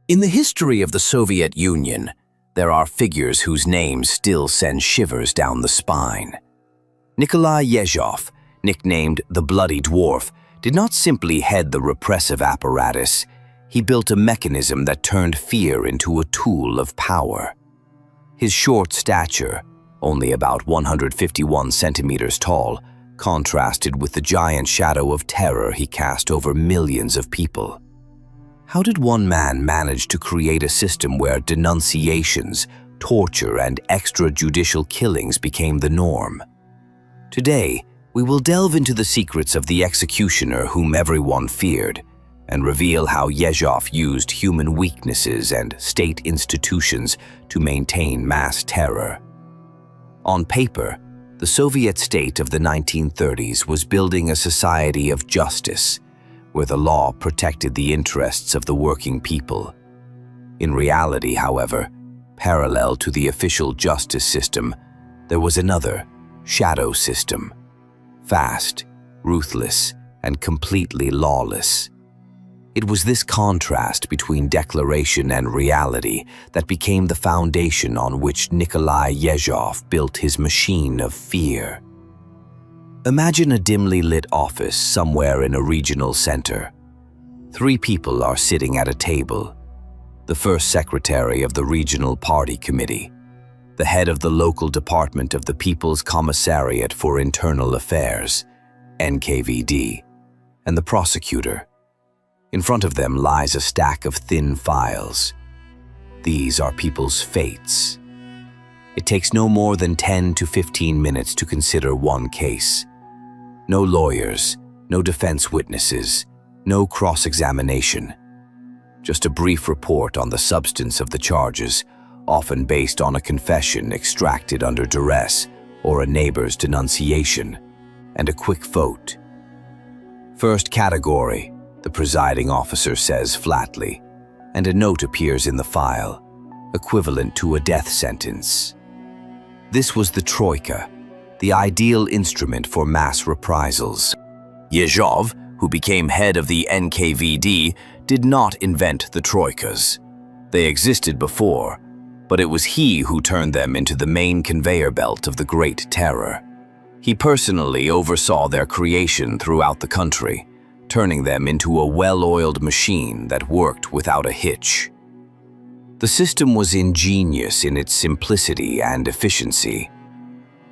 In the history of the Soviet Union, there are figures whose names still send shivers down the spine. Nikolai Yezhov, nicknamed the Bloody Dwarf, did not simply head the repressive apparatus. He built a mechanism that turned fear into a tool of power. His short stature, only about 151 centimeters tall, contrasted with the giant shadow of terror he cast over millions of people. How did one man manage to create a system where denunciations, torture, and extrajudicial killings became the norm? Today, we will delve into the secrets of the executioner whom everyone feared, and reveal how Yezhov used human weaknesses and state institutions to maintain mass terror. On paper, the Soviet state of the 1930s was building a society of justice, where the law protected the interests of the working people. In reality, however, parallel to the official justice system, there was another, shadow system. Fast, ruthless, and completely lawless. It was this contrast between declaration and reality that became the foundation on which Nikolai Yezhov built his machine of fear. Imagine a dimly lit office somewhere in a regional center. 3 people are sitting at a table. The first secretary of the regional party committee, the head of the local department of the People's Commissariat for Internal Affairs, NKVD, and the prosecutor. In front of them lies a stack of thin files. These are people's fates. It takes no more than 10 to 15 minutes to consider one case. No lawyers, no defense witnesses, no cross-examination. Just a brief report on the substance of the charges, often based on a confession extracted under duress or a neighbor's denunciation, and a quick vote. First category, the presiding officer says flatly, and a note appears in the file, equivalent to a death sentence. This was the troika, the ideal instrument for mass reprisals. Yezhov, who became head of the NKVD, did not invent the troikas. They existed before, but it was he who turned them into the main conveyor belt of the Great Terror. He personally oversaw their creation throughout the country, turning them into a well-oiled machine that worked without a hitch. The system was ingenious in its simplicity and efficiency.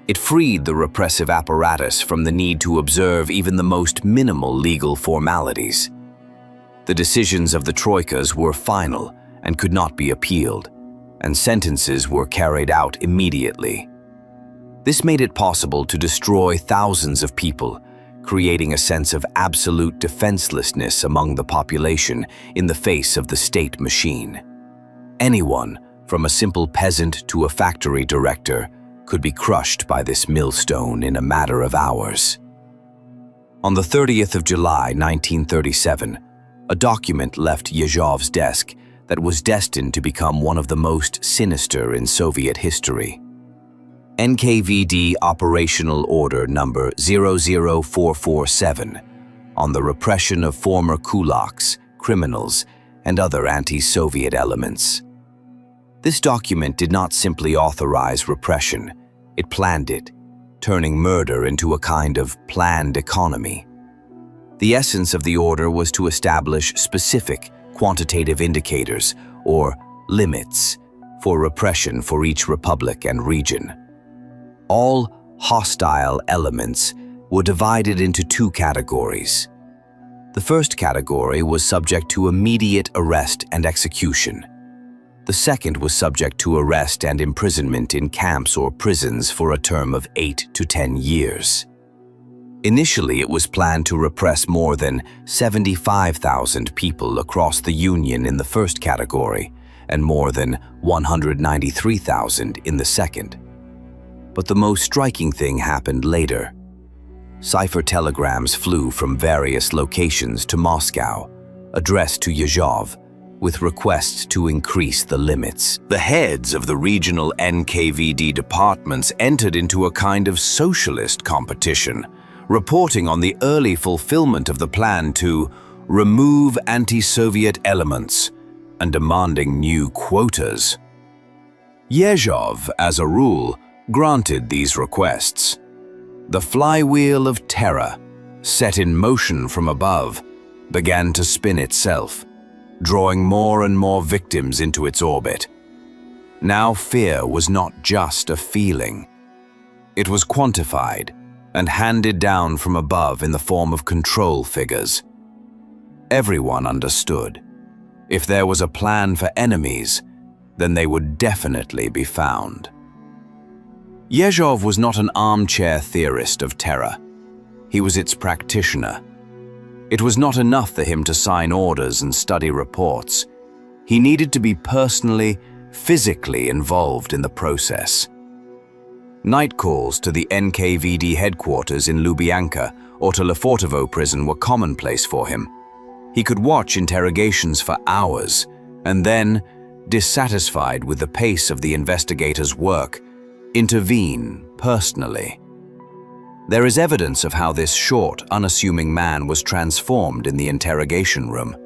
It freed the repressive apparatus from the need to observe even the most minimal legal formalities. The decisions of the troikas were final and could not be appealed, and sentences were carried out immediately. This made it possible to destroy thousands of people, creating a sense of absolute defenselessness among the population in the face of the state machine. Anyone, from a simple peasant to a factory director, could be crushed by this millstone in a matter of hours. On the 30th of July, 1937, a document left Yezhov's desk that was destined to become one of the most sinister in Soviet history. NKVD Operational Order Number 00447 on the repression of former kulaks, criminals, and other anti-Soviet elements. This document did not simply authorize repression, it planned it, turning murder into a kind of planned economy. The essence of the order was to establish specific quantitative indicators, or limits, for repression for each republic and region. All hostile elements were divided into 2 categories. The first category was subject to immediate arrest and execution. The second was subject to arrest and imprisonment in camps or prisons for a term of 8 to 10 years. Initially, it was planned to repress more than 75,000 people across the Union in the first category and more than 193,000 in the second. But the most striking thing happened later. Cipher telegrams flew from various locations to Moscow, addressed to Yezhov, with requests to increase the limits. The heads of the regional NKVD departments entered into a kind of socialist competition, reporting on the early fulfillment of the plan to remove anti-Soviet elements, and demanding new quotas. Yezhov, as a rule, granted these requests. The flywheel of terror, set in motion from above, began to spin itself, drawing more and more victims into its orbit. Now fear was not just a feeling. It was quantified and handed down from above in the form of control figures. Everyone understood. If there was a plan for enemies, then they would definitely be found. Yezhov was not an armchair theorist of terror. He was its practitioner. It was not enough for him to sign orders and study reports. He needed to be personally, physically involved in the process. Night calls to the NKVD headquarters in Lubyanka or to Lefortovo prison were commonplace for him. He could watch interrogations for hours and then, dissatisfied with the pace of the investigators' work, intervene personally. There is evidence of how this short, unassuming man was transformed in the interrogation room.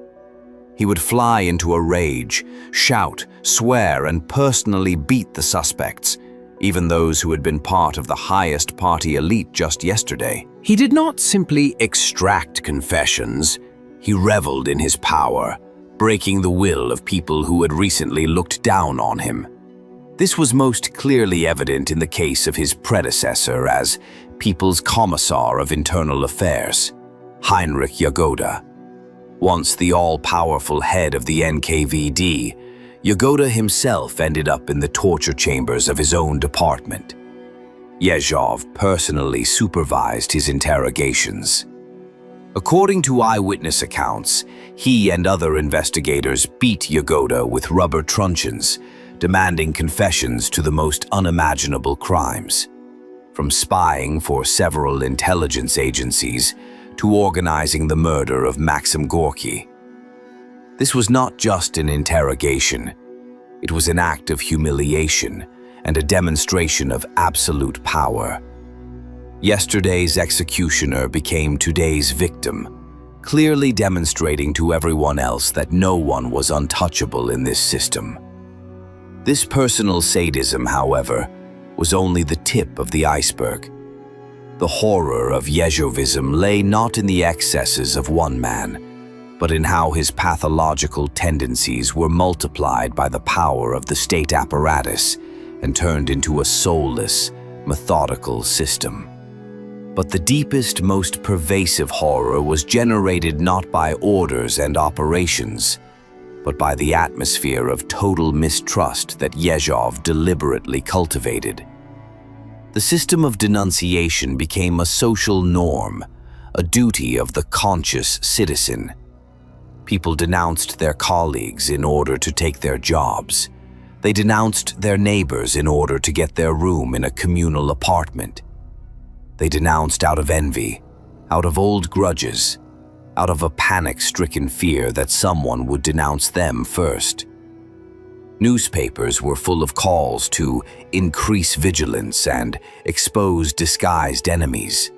He would fly into a rage, shout, swear, and personally beat the suspects, even those who had been part of the highest party elite just yesterday. He did not simply extract confessions. He reveled in his power, breaking the will of people who had recently looked down on him. This was most clearly evident in the case of his predecessor as People's Commissar of Internal Affairs, Heinrich Yagoda. Once the all-powerful head of the NKVD, Yagoda himself ended up in the torture chambers of his own department. Yezhov personally supervised his interrogations. According to eyewitness accounts, he and other investigators beat Yagoda with rubber truncheons, demanding confessions to the most unimaginable crimes, from spying for several intelligence agencies to organizing the murder of Maxim Gorky. This was not just an interrogation. It was an act of humiliation and a demonstration of absolute power. Yesterday's executioner became today's victim, clearly demonstrating to everyone else that no one was untouchable in this system. This personal sadism, however, was only the tip of the iceberg. The horror of Yezhovism lay not in the excesses of one man, but in how his pathological tendencies were multiplied by the power of the state apparatus and turned into a soulless, methodical system. But the deepest, most pervasive horror was generated not by orders and operations, but by the atmosphere of total mistrust that Yezhov deliberately cultivated. The system of denunciation became a social norm, a duty of the conscious citizen. People denounced their colleagues in order to take their jobs. They denounced their neighbors in order to get their room in a communal apartment. They denounced out of envy, out of old grudges, out of a panic-stricken fear that someone would denounce them first. Newspapers were full of calls to increase vigilance and expose disguised enemies.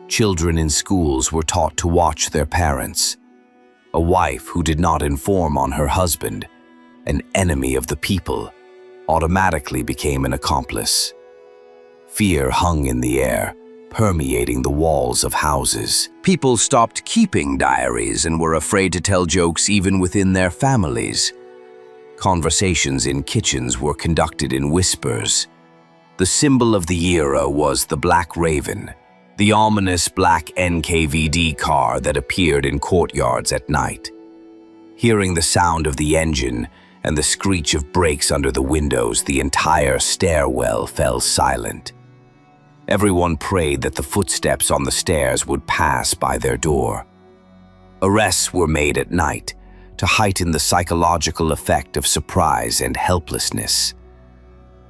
Children in schools were taught to watch their parents. A wife who did not inform on her husband, an enemy of the people, automatically became an accomplice. Fear hung in the air, permeating the walls of houses. People stopped keeping diaries and were afraid to tell jokes even within their families. Conversations in kitchens were conducted in whispers. The symbol of the era was the Black Raven, the ominous black NKVD car that appeared in courtyards at night. Hearing the sound of the engine and the screech of brakes under the windows, the entire stairwell fell silent. Everyone prayed that the footsteps on the stairs would pass by their door. Arrests were made at night to heighten the psychological effect of surprise and helplessness.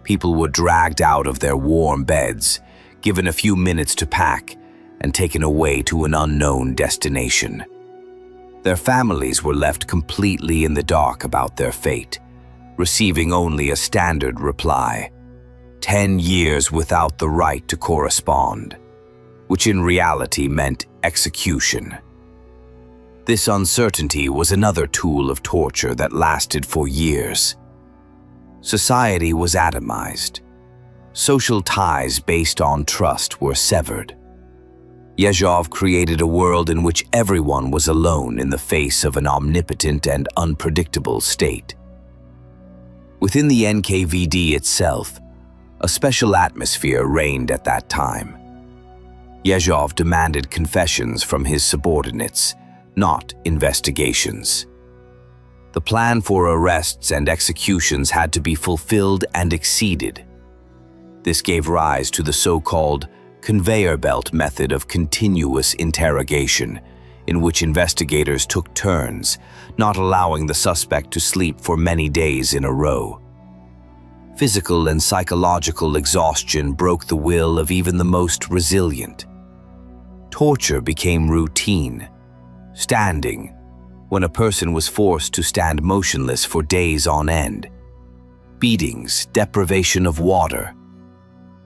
People were dragged out of their warm beds, given a few minutes to pack, and taken away to an unknown destination. Their families were left completely in the dark about their fate, receiving only a standard reply: 10 years without the right to correspond, which in reality meant execution. This uncertainty was another tool of torture that lasted for years. Society was atomized. Social ties based on trust were severed. Yezhov created a world in which everyone was alone in the face of an omnipotent and unpredictable state. Within the NKVD itself, a special atmosphere reigned at that time. Yezhov demanded confessions from his subordinates, not investigations. The plan for arrests and executions had to be fulfilled and exceeded. This gave rise to the so-called conveyor belt method of continuous interrogation, in which investigators took turns, not allowing the suspect to sleep for many days in a row. Physical and psychological exhaustion broke the will of even the most resilient. Torture became routine. Standing, when a person was forced to stand motionless for days on end. Beatings, deprivation of water.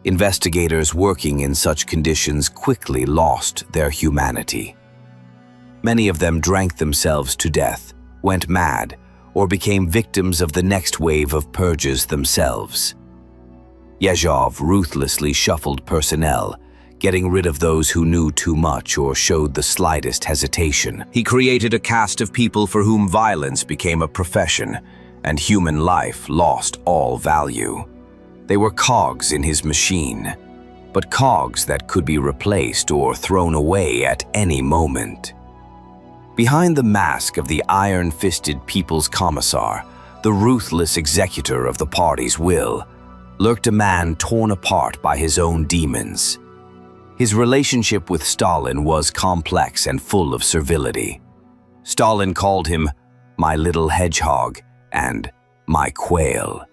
Investigators working in such conditions quickly lost their humanity. Many of them drank themselves to death, went mad, or became victims of the next wave of purges themselves. Yezhov ruthlessly shuffled personnel, getting rid of those who knew too much or showed the slightest hesitation. He created a caste of people for whom violence became a profession, and human life lost all value. They were cogs in his machine, but cogs that could be replaced or thrown away at any moment. Behind the mask of the iron-fisted people's commissar, the ruthless executor of the party's will, lurked a man torn apart by his own demons. His relationship with Stalin was complex and full of servility. Stalin called him "my little hedgehog" and "my quail,"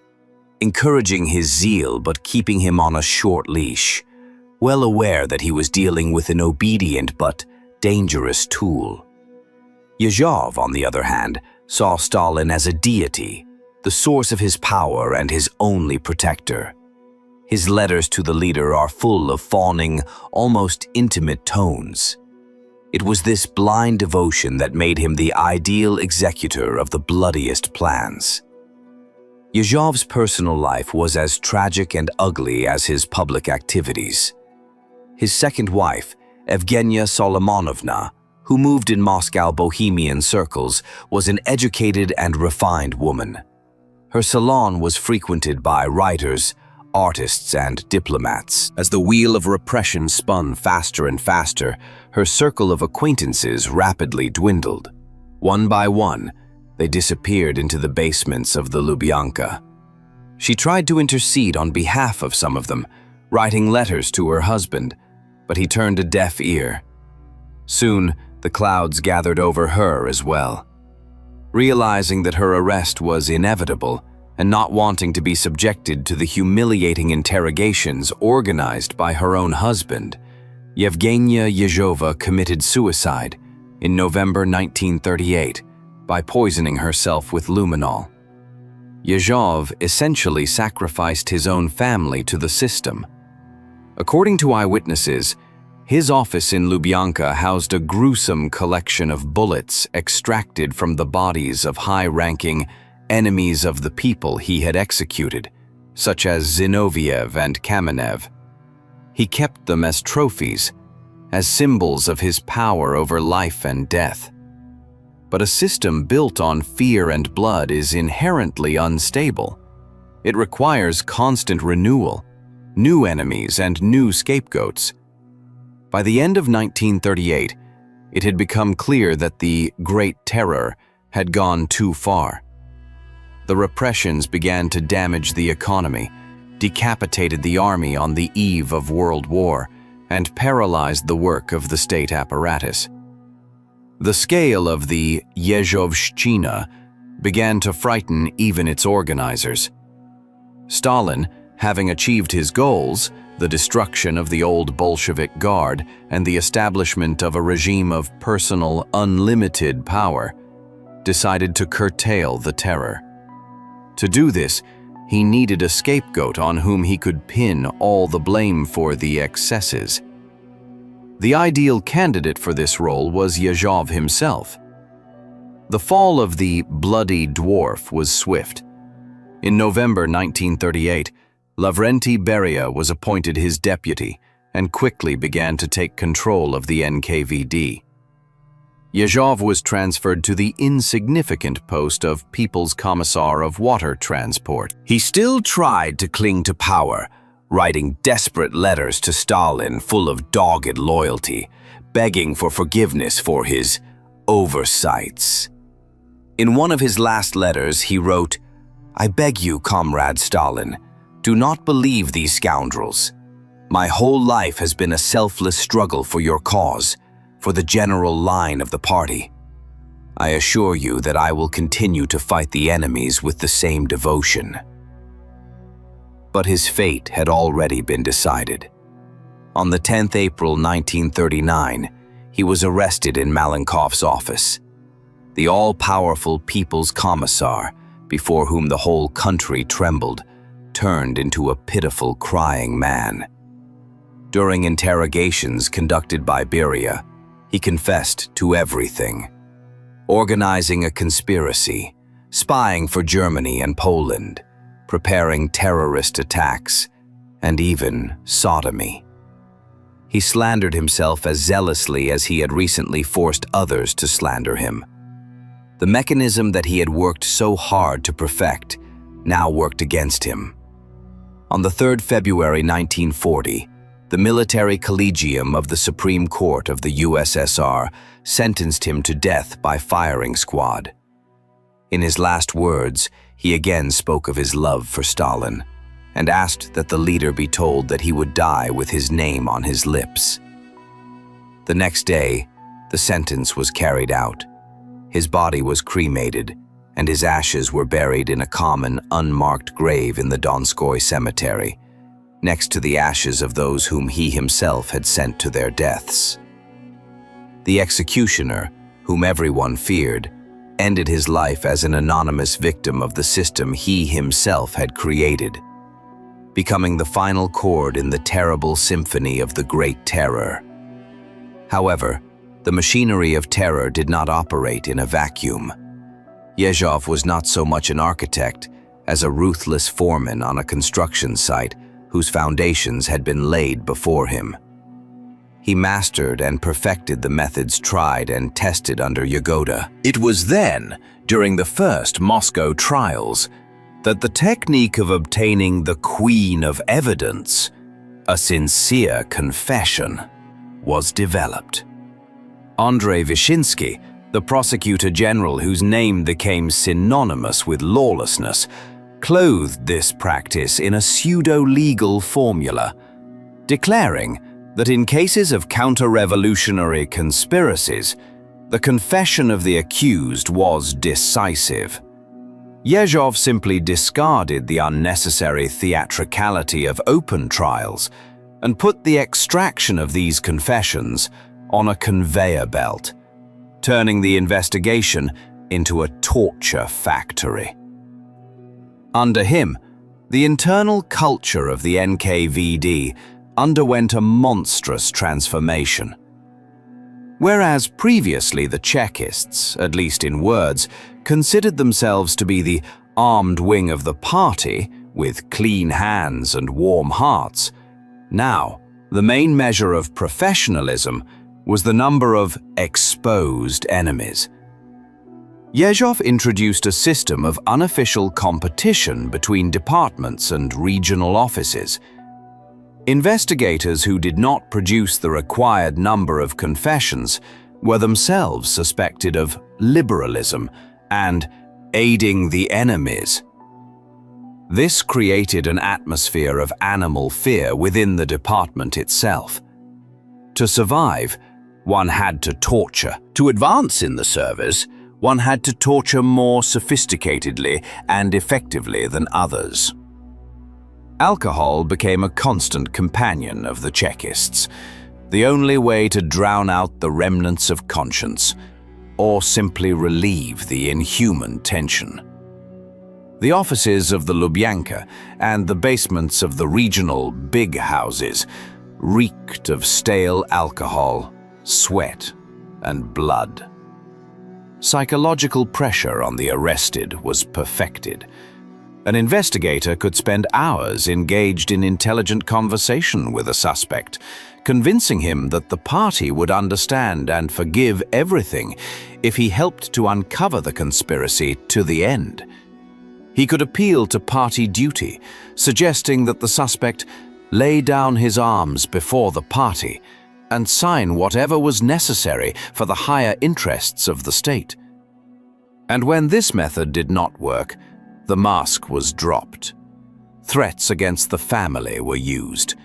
encouraging his zeal but keeping him on a short leash, well aware that he was dealing with an obedient but dangerous tool. Yezhov, on the other hand, saw Stalin as a deity, the source of his power and his only protector. His letters to the leader are full of fawning, almost intimate tones. It was this blind devotion that made him the ideal executor of the bloodiest plans. Yezhov's personal life was as tragic and ugly as his public activities. His second wife, Evgenia Solomonovna, who moved in Moscow bohemian circles, was an educated and refined woman. Her salon was frequented by writers, artists, and diplomats. As the wheel of repression spun faster and faster, her circle of acquaintances rapidly dwindled. One by one, they disappeared into the basements of the Lubyanka. She tried to intercede on behalf of some of them, writing letters to her husband, but he turned a deaf ear. Soon, the clouds gathered over her as well. Realizing that her arrest was inevitable, and not wanting to be subjected to the humiliating interrogations organized by her own husband, Yevgenia Yezhova committed suicide in November 1938 by poisoning herself with luminol. Yezhov essentially sacrificed his own family to the system. According to eyewitnesses, his office in Lubyanka housed a gruesome collection of bullets extracted from the bodies of high-ranking enemies of the people he had executed, such as Zinoviev and Kamenev. He kept them as trophies, as symbols of his power over life and death. But a system built on fear and blood is inherently unstable. It requires constant renewal, new enemies, and new scapegoats. By the end of 1938, it had become clear that the Great Terror had gone too far. The repressions began to damage the economy, decapitated the army on the eve of World War, and paralyzed the work of the state apparatus. The scale of the Yezhovshchina began to frighten even its organizers. Stalin, having achieved his goals, the destruction of the old Bolshevik Guard and the establishment of a regime of personal, unlimited power, decided to curtail the terror. To do this, he needed a scapegoat on whom he could pin all the blame for the excesses. The ideal candidate for this role was Yezhov himself. The fall of the bloody Dwarf was swift. In November 1938, Lavrenti Beria was appointed his deputy and quickly began to take control of the NKVD. Yezhov was transferred to the insignificant post of People's Commissar of Water Transport. He still tried to cling to power, writing desperate letters to Stalin full of dogged loyalty, begging for forgiveness for his oversights. In one of his last letters, he wrote, "I beg you, Comrade Stalin, do not believe these scoundrels. My whole life has been a selfless struggle for your cause, for the general line of the party. I assure you that I will continue to fight the enemies with the same devotion." But his fate had already been decided. On the 10th April 1939, he was arrested in Malenkov's office. The all-powerful People's Commissar, before whom the whole country trembled, turned into a pitiful, crying man. During interrogations conducted by Beria, he confessed to everything: organizing a conspiracy, spying for Germany and Poland, preparing terrorist attacks, and even sodomy. He slandered himself as zealously as he had recently forced others to slander him. The mechanism that he had worked so hard to perfect now worked against him. On the 3rd February 1940, the military collegium of the Supreme Court of the USSR sentenced him to death by firing squad. In his last words, he again spoke of his love for Stalin and asked that the leader be told that he would die with his name on his lips. The next day, the sentence was carried out. His body was cremated, and his ashes were buried in a common, unmarked grave in the Donskoy cemetery, next to the ashes of those whom he himself had sent to their deaths. The executioner, whom everyone feared, ended his life as an anonymous victim of the system he himself had created, becoming the final chord in the terrible symphony of the Great Terror. However, the machinery of terror did not operate in a vacuum. Yezhov was not so much an architect as a ruthless foreman on a construction site whose foundations had been laid before him. He mastered and perfected the methods tried and tested under Yagoda. It was then, during the first Moscow trials, that the technique of obtaining the queen of evidence, a sincere confession, was developed. Andrei Vyshinsky, the prosecutor general whose name became synonymous with lawlessness, clothed this practice in a pseudo-legal formula, declaring that in cases of counter-revolutionary conspiracies, the confession of the accused was decisive. Yezhov simply discarded the unnecessary theatricality of open trials and put the extraction of these confessions on a conveyor belt, turning the investigation into a torture factory. Under him, the internal culture of the NKVD underwent a monstrous transformation. Whereas previously the Chekists, at least in words, considered themselves to be the armed wing of the party, with clean hands and warm hearts, now the main measure of professionalism was the number of exposed enemies. Yezhov introduced a system of unofficial competition between departments and regional offices. Investigators who did not produce the required number of confessions were themselves suspected of liberalism and aiding the enemies. This created an atmosphere of animal fear within the department itself. To survive, one had to torture. To advance in the service, one had to torture more sophisticatedly and effectively than others. Alcohol became a constant companion of the Chekists, the only way to drown out the remnants of conscience, or simply relieve the inhuman tension. The offices of the Lubyanka and the basements of the regional big houses reeked of stale alcohol, sweat, and blood. Psychological pressure on the arrested was perfected. An investigator could spend hours engaged in intelligent conversation with a suspect, convincing him that the party would understand and forgive everything if he helped to uncover the conspiracy to the end. He could appeal to party duty, suggesting that the suspect lay down his arms before the party and sign whatever was necessary for the higher interests of the state. And when this method did not work, the mask was dropped. Threats against the family were used.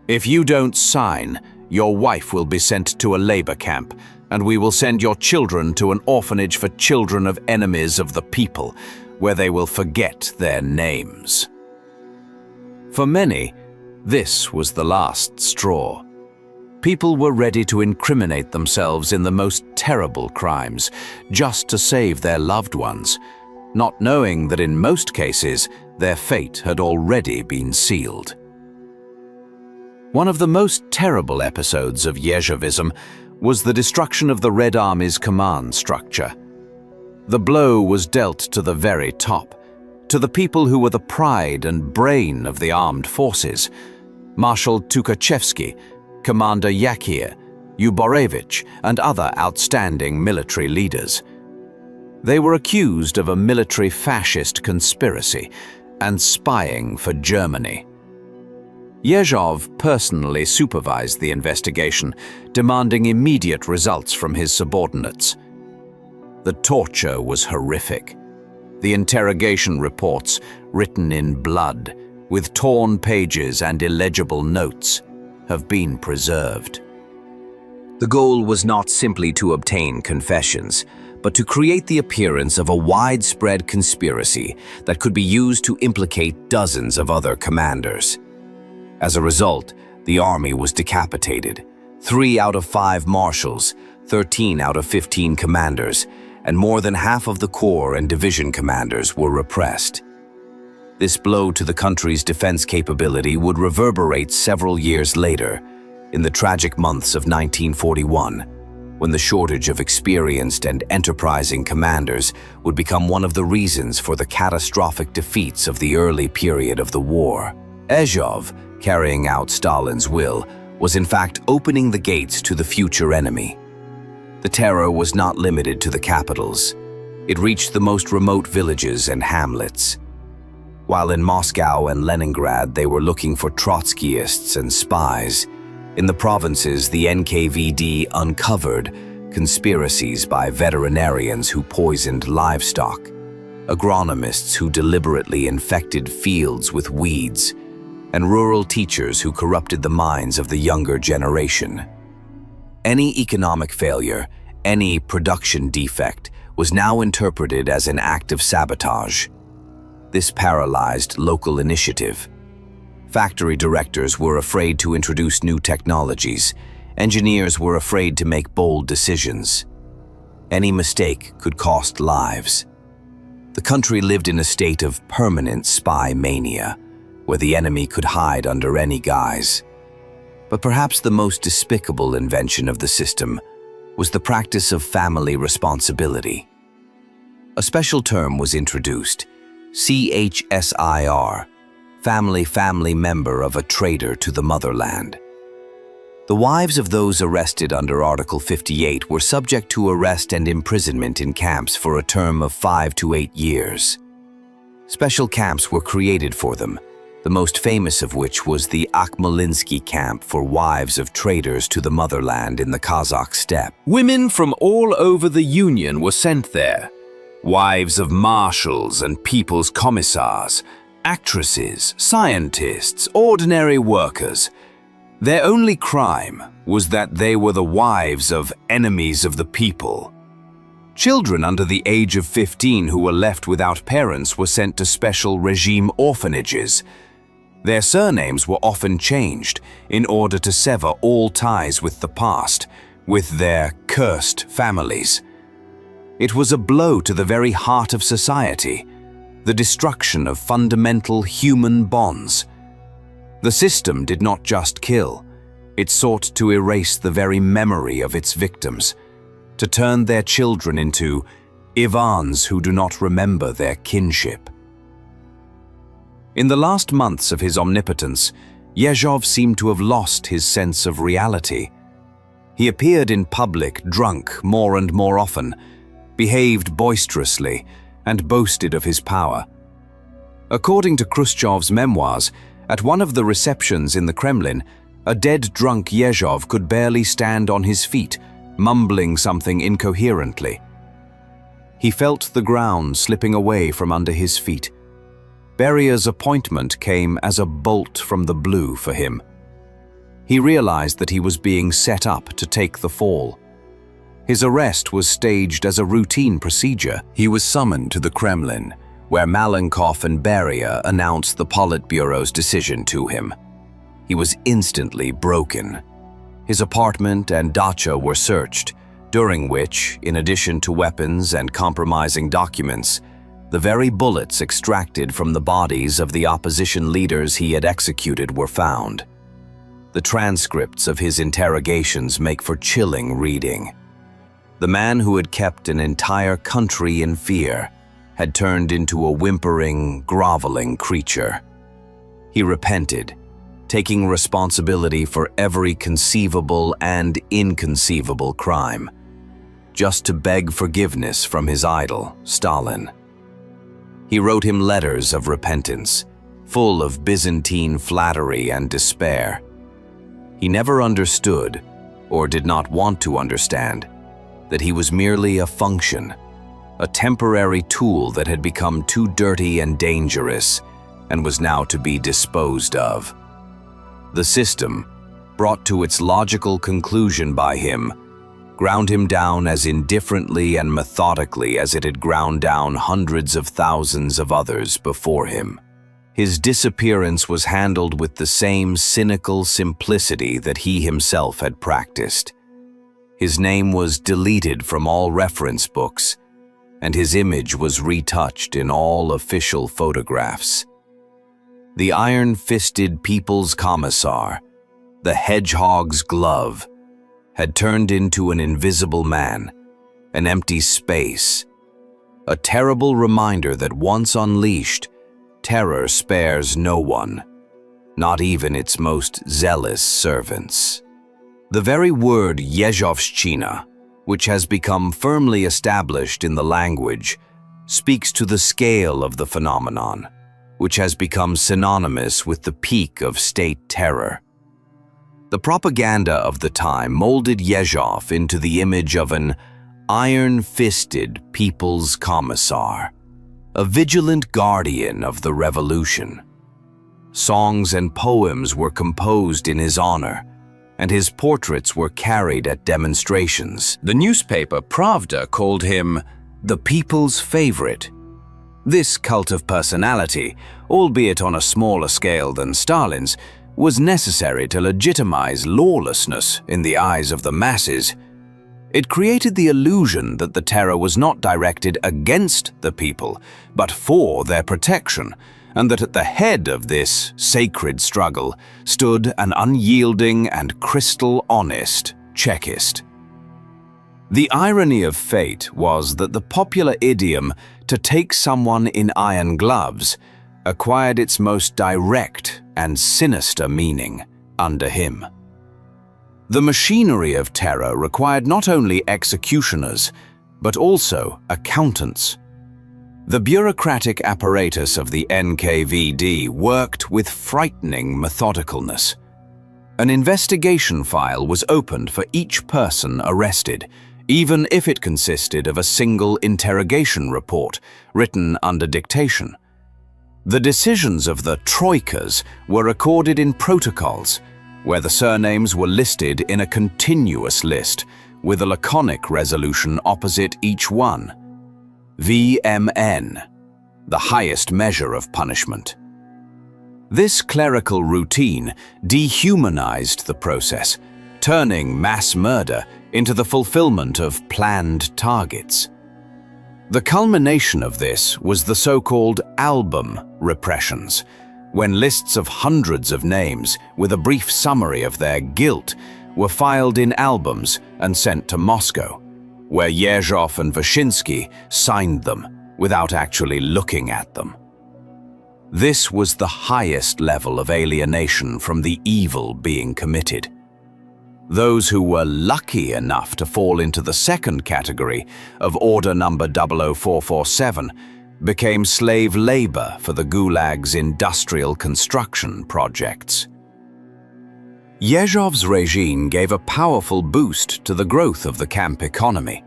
If you don't sign, your wife will be sent to a labor camp, and we will send your children to an orphanage for children of enemies of the people, where they will forget their names. For many, this was the last straw. People were ready to incriminate themselves in the most terrible crimes, just to save their loved ones, not knowing that in most cases, their fate had already been sealed. One of the most terrible episodes of Yezhovism was the destruction of the Red Army's command structure. The blow was dealt to the very top, to the people who were the pride and brain of the armed forces: Marshal Tukhachevsky, Commander Yakir, Uborevich, and other outstanding military leaders. They were accused of a military fascist conspiracy and spying for Germany. Yezhov personally supervised the investigation, demanding immediate results from his subordinates. The torture was horrific. The interrogation reports, written in blood, with torn pages and illegible notes, have been preserved. The goal was not simply to obtain confessions, but to create the appearance of a widespread conspiracy that could be used to implicate dozens of other commanders. As a result, the army was decapitated. 3 out of 5 marshals, 13 out of 15 commanders, and more than half of the corps and division commanders were repressed. This blow to the country's defense capability would reverberate several years later, in the tragic months of 1941, when the shortage of experienced and enterprising commanders would become one of the reasons for the catastrophic defeats of the early period of the war. Yezhov, carrying out Stalin's will, was in fact opening the gates to the future enemy. The terror was not limited to the capitals. It reached the most remote villages and hamlets. While in Moscow and Leningrad they were looking for Trotskyists and spies, in the provinces the NKVD uncovered conspiracies by veterinarians who poisoned livestock, agronomists who deliberately infected fields with weeds, and rural teachers who corrupted the minds of the younger generation. Any economic failure, any production defect, was now interpreted as an act of sabotage. This paralyzed local initiative. Factory directors were afraid to introduce new technologies. Engineers were afraid to make bold decisions. Any mistake could cost lives. The country lived in a state of permanent spy mania, where the enemy could hide under any guise. But perhaps the most despicable invention of the system was the practice of family responsibility. A special term was introduced, CHSIR, family member of a traitor to the motherland. The wives of those arrested under Article 58 were subject to arrest and imprisonment in camps for a term of 5 to 8 years. Special camps were created for them, the most famous of which was the Akhmelinsky camp for wives of traitors to the motherland in the Kazakh steppe. Women from all over the Union were sent there. Wives of marshals and people's commissars, actresses, scientists, ordinary workers. Their only crime was that they were the wives of enemies of the people. Children under the age of 15 who were left without parents were sent to special regime orphanages. Their surnames were often changed in order to sever all ties with the past, with their cursed families. It was a blow to the very heart of society, the destruction of fundamental human bonds. The system did not just kill, it sought to erase the very memory of its victims, to turn their children into Ivans who do not remember their kinship. In the last months of his omnipotence, Yezhov seemed to have lost his sense of reality. He appeared in public drunk more and more often, behaved boisterously, and boasted of his power. According to Khrushchev's memoirs, at one of the receptions in the Kremlin, a dead drunk Yezhov could barely stand on his feet, mumbling something incoherently. He felt the ground slipping away from under his feet. Beria's appointment came as a bolt from the blue for him. He realized that he was being set up to take the fall. His arrest was staged as a routine procedure. He was summoned to the Kremlin, where Malenkov and Beria announced the Politburo's decision to him. He was instantly broken. His apartment and dacha were searched, during which, in addition to weapons and compromising documents, the very bullets extracted from the bodies of the opposition leaders he had executed were found. The transcripts of his interrogations make for chilling reading. The man who had kept an entire country in fear had turned into a whimpering, groveling creature. He repented, taking responsibility for every conceivable and inconceivable crime, just to beg forgiveness from his idol, Stalin. He wrote him letters of repentance, full of Byzantine flattery and despair. He never understood, or did not want to understand, that he was merely a function, a temporary tool that had become too dirty and dangerous and was now to be disposed of. The system, brought to its logical conclusion by him, ground him down as indifferently and methodically as it had ground down hundreds of thousands of others before him. His disappearance was handled with the same cynical simplicity that he himself had practiced. His name was deleted from all reference books, and his image was retouched in all official photographs. The iron-fisted People's Commissar, the hedgehog's glove, had turned into an invisible man, an empty space, a terrible reminder that once unleashed, terror spares no one, not even its most zealous servants. The very word Yezhovshchina, which has become firmly established in the language, speaks to the scale of the phenomenon, which has become synonymous with the peak of state terror. The propaganda of the time molded Yezhov into the image of an iron-fisted People's Commissar, a vigilant guardian of the revolution. Songs and poems were composed in his honor, and his portraits were carried at demonstrations. The newspaper Pravda called him the people's favorite. This cult of personality, albeit on a smaller scale than Stalin's, was necessary to legitimize lawlessness in the eyes of the masses. It created the illusion that the terror was not directed against the people, but for their protection, and that at the head of this sacred struggle stood an unyielding and crystal-honest Chekist. The irony of fate was that the popular idiom "to take someone in iron gloves" acquired its most direct and sinister meaning under him. The machinery of terror required not only executioners, but also accountants. The bureaucratic apparatus of the NKVD worked with frightening methodicalness. An investigation file was opened for each person arrested, even if it consisted of a single interrogation report written under dictation. The decisions of the troikas were recorded in protocols, where the surnames were listed in a continuous list, with a laconic resolution opposite each one. VMN, the highest measure of punishment. This clerical routine dehumanized the process, turning mass murder into the fulfillment of planned targets. The culmination of this was the so-called album repressions, when lists of hundreds of names with a brief summary of their guilt were filed in albums and sent to Moscow. where Yezhov and Vyshinsky signed them without actually looking at them. This was the highest level of alienation from the evil being committed. Those who were lucky enough to fall into the second category of order number 00447 became slave labor for the Gulag's industrial construction projects. Yezhov's regime gave a powerful boost to the growth of the camp economy.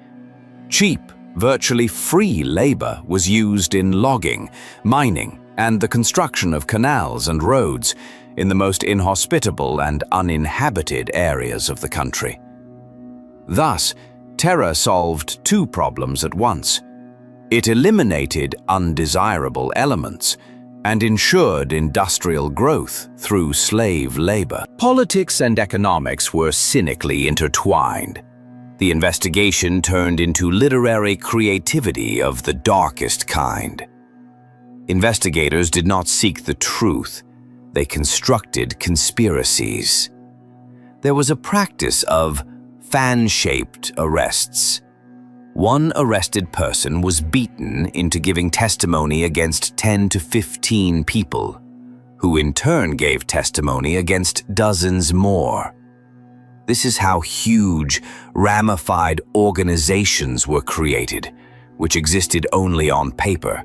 Cheap, virtually free labor was used in logging, mining, and the construction of canals and roads in the most inhospitable and uninhabited areas of the country. Thus, terror solved two problems at once. It eliminated undesirable elements and ensured industrial growth through slave labor. Politics and economics were cynically intertwined. The investigation turned into literary creativity of the darkest kind. Investigators did not seek the truth. They constructed conspiracies. There was a practice of fan-shaped arrests. One arrested person was beaten into giving testimony against 10 to 15 people, who in turn gave testimony against dozens more. This is how huge, ramified organizations were created, which existed only on paper.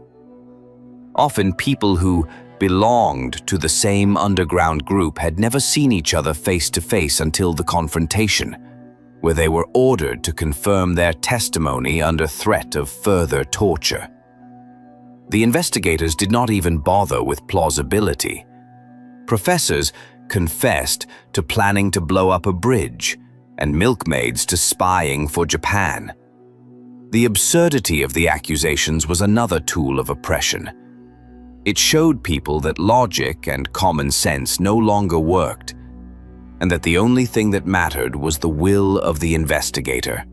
Often people who belonged to the same underground group had never seen each other face to face until the confrontation, where they were ordered to confirm their testimony under threat of further torture. The investigators did not even bother with plausibility. Professors confessed to planning to blow up a bridge, and milkmaids to spying for Japan. The absurdity of the accusations was another tool of oppression. It showed people that logic and common sense no longer worked, and that the only thing that mattered was the will of the investigator.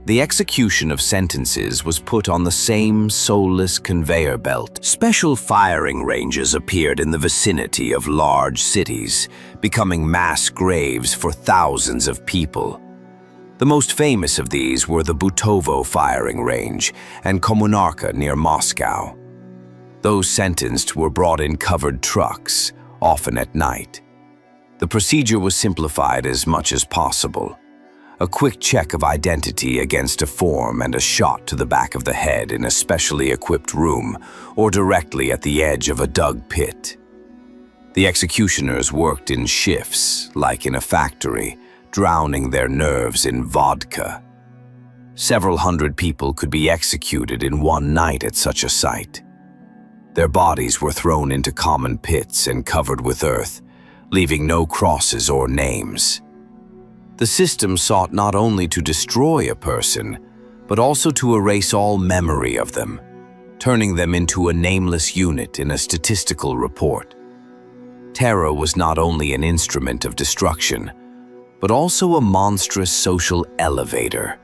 The execution of sentences was put on the same soulless conveyor belt. Special firing ranges appeared in the vicinity of large cities, becoming mass graves for thousands of people. The most famous of these were the Butovo firing range and Kommunarka near Moscow. Those sentenced were brought in covered trucks, often at night. The procedure was simplified as much as possible. A quick check of identity against a form and a shot to the back of the head in a specially equipped room or directly at the edge of a dug pit. The executioners worked in shifts, like in a factory, drowning their nerves in vodka. Several hundred people could be executed in one night at such a site. Their bodies were thrown into common pits and covered with earth, leaving no crosses or names. The system sought not only to destroy a person, but also to erase all memory of them, turning them into a nameless unit in a statistical report. Terror was not only an instrument of destruction, but also a monstrous social elevator.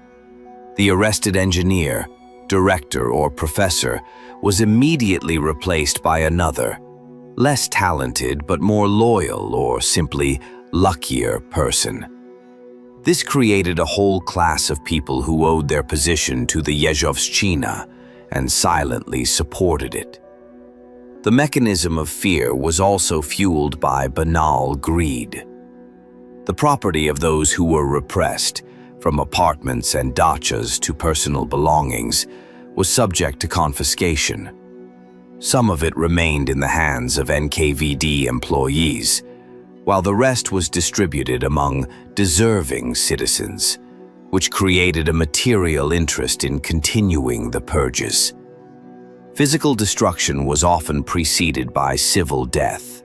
The arrested engineer, director, or professor was immediately replaced by another, less talented but more loyal or simply luckier person. This created a whole class of people who owed their position to the Yezhovshchina and silently supported it. The mechanism of fear was also fueled by banal greed. The property of those who were repressed, from apartments and dachas to personal belongings, was subject to confiscation. Some of it remained in the hands of NKVD employees, while the rest was distributed among deserving citizens, which created a material interest in continuing the purges. Physical destruction was often preceded by civil death.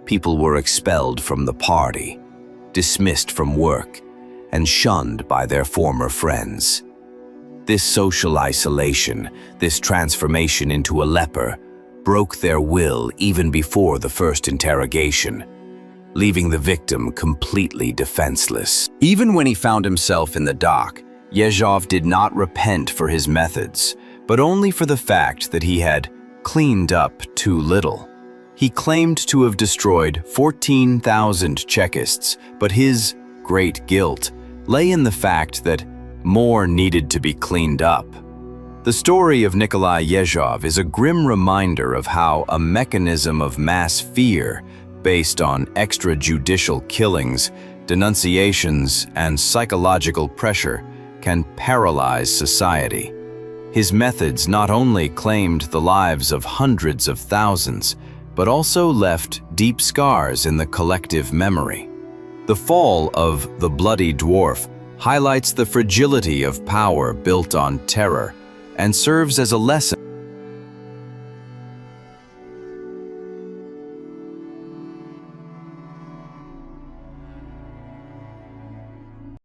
People were expelled from the party, dismissed from work, and shunned by their former friends. This social isolation, this transformation into a leper, broke their will even before the first interrogation, leaving the victim completely defenseless. Even when he found himself in the dock, Yezhov did not repent for his methods, but only for the fact that he had cleaned up too little. He claimed to have destroyed 14,000 Chekists, but his great guilt lay in the fact that more needed to be cleaned up. The story of Nikolai Yezhov is a grim reminder of how a mechanism of mass fear based on extrajudicial killings, denunciations, and psychological pressure can paralyze society. His methods not only claimed the lives of hundreds of thousands, but also left deep scars in the collective memory. The fall of the Bloody Dwarf highlights the fragility of power built on terror and serves as a lesson